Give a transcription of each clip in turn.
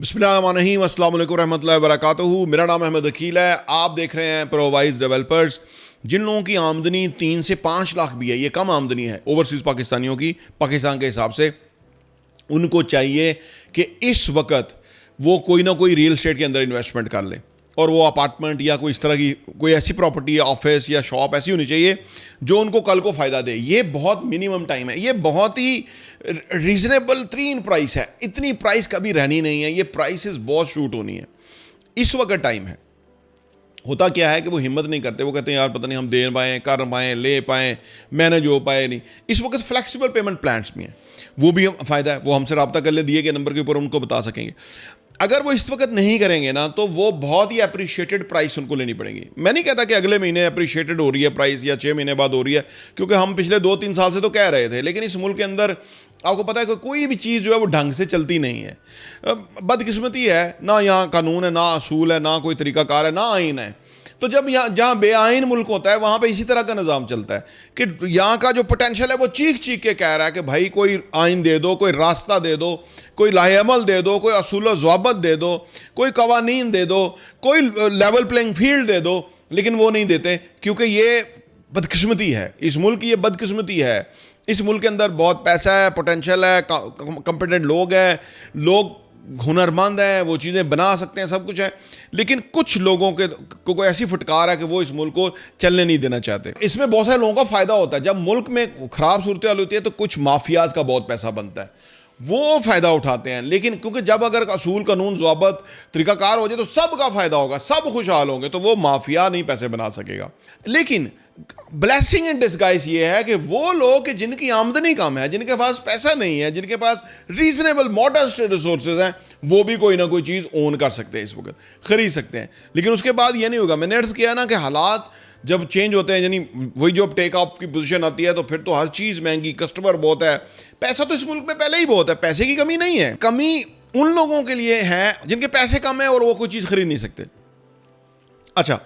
बिस्मिल्लाहिर्रहमानिर्रहीम, अस्सलाम वालेकुम रहमतुल्लाहि व बरकातुहू। मेरा नाम अहमद अकील है। आप देख रहे हैं प्रोवाइज डेवलपर्स। जिन लोगों की आमदनी 3 से 5 लाख भी है, ये कम आमदनी है ओवरसीज़ पाकिस्तानियों की, पाकिस्तान के हिसाब से, उनको चाहिए कि इस वक्त वो कोई ना कोई रियल एस्टेट के अंदर इन्वेस्टमेंट कर ले, और वो अपार्टमेंट या कोई इस तरह की कोई ऐसी प्रॉपर्टी या ऑफिस या शॉप ऐसी होनी चाहिए जो उनको कल को फ़ायदा दे। ये बहुत मिनिमम टाइम है, ये बहुत ही रीजनेबल तरीन प्राइस है। इतनी प्राइस कभी रहनी नहीं है, ये प्राइसेस बहुत शूट होनी है। इस वक्त टाइम है। होता क्या है कि वो हिम्मत नहीं करते, वो कहते हैं यार पता नहीं हम दे पाएँ, कर पाएँ, ले पाएँ, मैनेज हो पाए नहीं। इस वक्त फ्लेक्सिबल पेमेंट प्लान्स भी हैं, वो भी फ़ायदा है। वो हमसे रब्ता कर ले, दिए गए नंबर के ऊपर उनको बता सकेंगे। अगर वो इस वक्त नहीं करेंगे ना, तो वो बहुत ही अप्रिशिएटेड प्राइस उनको लेनी पड़ेगी। मैं नहीं कहता कि अगले महीने अप्रिशिएटेड हो रही है प्राइस या 6 महीने बाद हो रही है, क्योंकि हम पिछले 2-3 साल से तो कह रहे थे, लेकिन इस मुल्क के अंदर आपको पता है कि कोई भी चीज़ जो है वो ढंग से चलती नहीं है। बदकिस्मती है, ना यहाँ कानून है, ना असूल है, ना कोई तरीकाकार है, ना आइन है। तो जब यहाँ जहाँ बेआइन मुल्क होता है, वहाँ पे इसी तरह का निज़ाम चलता है कि यहाँ का जो पोटेंशियल है वो चीख चीख के कह रहा है कि भाई कोई आइन दे दो, कोई रास्ता दे दो, कोई लाहेअमल दे दो, कोई असूल व ज़वाबत दे दो, कोई कवानीन दे दो, कोई लेवल प्लेइंग फील्ड दे दो। लेकिन वो नहीं देते, क्योंकि ये बदकिस्मती है, इस मुल्क की ये बदकिस्मती है। इस मुल्क के अंदर बहुत पैसा है, पोटेंशियल है, कॉम्पिटेंट लोग हैं, लोग हुनरमंद हैं, वो चीज़ें बना सकते हैं, सब कुछ है। लेकिन कुछ लोगों को कोई ऐसी फुटकार है कि वो इस मुल्क को चलने नहीं देना चाहते। इसमें बहुत सारे लोगों का फ़ायदा होता है। जब मुल्क में ख़राब सूरत हाल होती है तो कुछ माफियाज का बहुत पैसा बनता है, वो फ़ायदा उठाते हैं। लेकिन क्योंकि जब अगर असूल, कानून, ज़वाबत, तरीकाकार हो जाए तो सबका फ़ायदा होगा, सब खुशहाल होंगे, तो वो माफिया नहीं पैसे बना सकेगा। लेकिन ब्लेसिंग इन डिस्गाइज ये है कि वो लोग कि जिनकी आमदनी कम है, जिनके पास पैसा नहीं है, जिनके पास रीजनेबल मॉडस्ट रिसोर्सेज हैं, वो भी कोई ना कोई चीज़ ओन कर सकते हैं, इस वक्त खरीद सकते हैं। लेकिन उसके बाद ये नहीं होगा। मैंने अर्ज़ किया ना कि हालात जब चेंज होते हैं, यानी वही जो टेक ऑफ की पोजीशन आती है, तो फिर तो हर चीज़ महंगी, कस्टमर बहुत है, पैसा तो इस मुल्क में पहले ही बहुत है, पैसे की कमी नहीं है। कमी उन लोगों के लिए है जिनके पैसे कम है और वो कोई चीज़ खरीद नहीं सकते। अच्छा,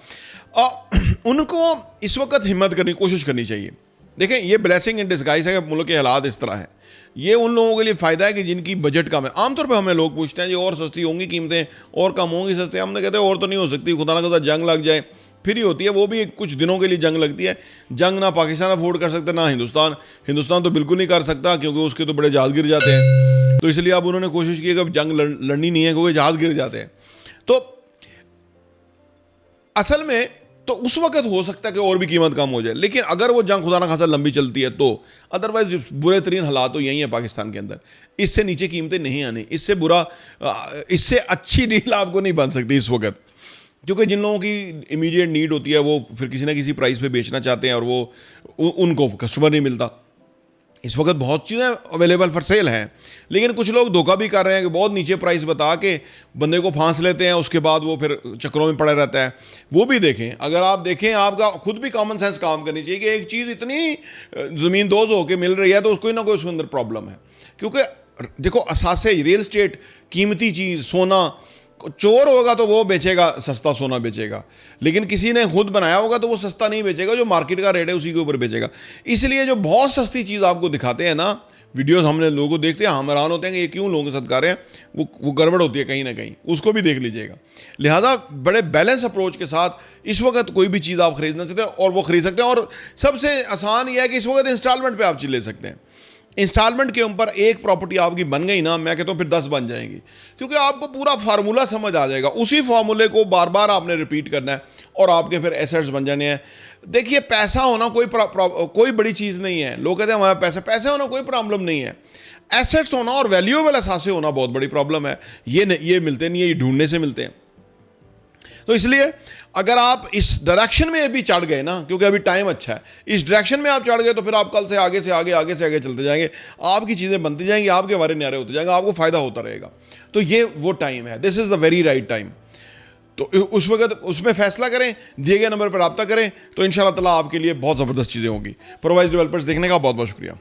उनको इस वक्त हिम्मत करनी, कोशिश करनी चाहिए। देखें, ये ब्लेसिंग इन डिस्गाइज है कि मुल्क के हालात इस तरह है। ये उन लोगों के लिए फ़ायदा है कि जिनकी बजट कम है। आमतौर पे हमें लोग पूछते हैं जी और सस्ती होंगी कीमतें, और कम होंगी सस्ते। हमने कहते हैं और तो नहीं हो सकती, खुदा ना खास्ता जंग लग जाए फिर ही होती है। वो भी कुछ दिनों के लिए जंग लगती है। जंग ना पाकिस्तान अफोर्ड कर सकता, ना हिंदुस्तान तो बिल्कुल नहीं कर सकता, क्योंकि उसके तो बड़े जहाज गिर जाते हैं। तो इसलिए अब उन्होंने कोशिश की कि अब जंग लड़नी नहीं है, क्योंकि जहाज गिर जाते हैं। तो असल में तो उस वक्त हो सकता है कि और भी कीमत कम हो जाए। लेकिन अगर वो जंग खुदा ना खासा लंबी चलती है तो अदरवाइज बुरे तरीन हालात तो यही है पाकिस्तान के अंदर। इससे नीचे कीमतें नहीं आनी, इससे बुरा, इससे अच्छी डील आपको नहीं बन सकती इस वक्त। क्योंकि जिन लोगों की इमीडिएट नीड होती है वो फिर किसी ना किसी प्राइस पे बेचना चाहते हैं, और वो उनको कस्टमर नहीं मिलता। इस वक्त बहुत चीज़ें अवेलेबल फॉर सेल हैं, लेकिन कुछ लोग धोखा भी कर रहे हैं कि बहुत नीचे प्राइस बता के बंदे को फांस लेते हैं, उसके बाद वो फिर चक्रों में पड़ा रहता है। वो भी देखें, अगर आप देखें, आपका खुद भी कॉमन सेंस काम करनी चाहिए कि एक चीज़ इतनी ज़मीन दोज होकर मिल रही है तो कोई ना कोई उसके अंदर प्रॉब्लम है। क्योंकि देखो, असासे रियल एस्टेट, कीमती चीज़, सोना, चोर होगा तो वो बेचेगा, सस्ता सोना बेचेगा, लेकिन किसी ने खुद बनाया होगा तो वो सस्ता नहीं बेचेगा, जो मार्केट का रेट है उसी के ऊपर बेचेगा। इसलिए जो बहुत सस्ती चीज़ आपको दिखाते हैं ना, वीडियोस हमने लोगों को देखते हैं, हम हैरान होते हैं कि ये क्यों लोगों के साथ कर रहे हैं, वो गड़बड़ होती है कहीं ना कहीं, उसको भी देख लीजिएगा। लिहाजा बड़े बैलेंस अप्रोच के साथ इस वक्त कोई भी चीज़ आप खरीदना सकते हैं, और वो खरीद सकते हैं। और सबसे आसान यह है कि इस वक्त इंस्टॉलमेंट पे आप चीज़ ले सकते हैं। इंस्टॉलमेंट के ऊपर एक प्रॉपर्टी आपकी बन गई ना, मैं कहता हूँ फिर 10 बन जाएंगी, क्योंकि आपको पूरा फार्मूला समझ आ जाएगा। उसी फार्मूले को बार बार आपने रिपीट करना है और आपके फिर एसेट्स बन जाने हैं। देखिए, पैसा होना कोई बड़ी चीज़ नहीं है। लोग कहते हैं हमारा पैसा होना कोई प्रॉब्लम नहीं है। एसेट्स होना और वैल्यूएबल असासे होना बहुत बड़ी प्रॉब्लम है। ये मिलते नहीं है, ये ढूंढने से मिलते हैं। तो इसलिए अगर आप इस डायरेक्शन में अभी चढ़ गए ना, क्योंकि अभी टाइम अच्छा है, इस डायरेक्शन में आप चढ़ गए तो फिर आप कल से आगे से आगे चलते जाएंगे, आपकी चीज़ें बनती जाएंगी, आपके बारे न्यारे होते जाएंगे, आपको फ़ायदा होता रहेगा। तो ये वो टाइम है, this is the very right time. तो उस वक्त उसमें फैसला करें, दिए गए नंबर पर रब्ता करें, तो इंशाल्लाह ताला आपके लिए बहुत ज़बरदस्त चीज़ें होंगी। प्रोवाइज डेवलपर्स देखने का बहुत बहुत शुक्रिया।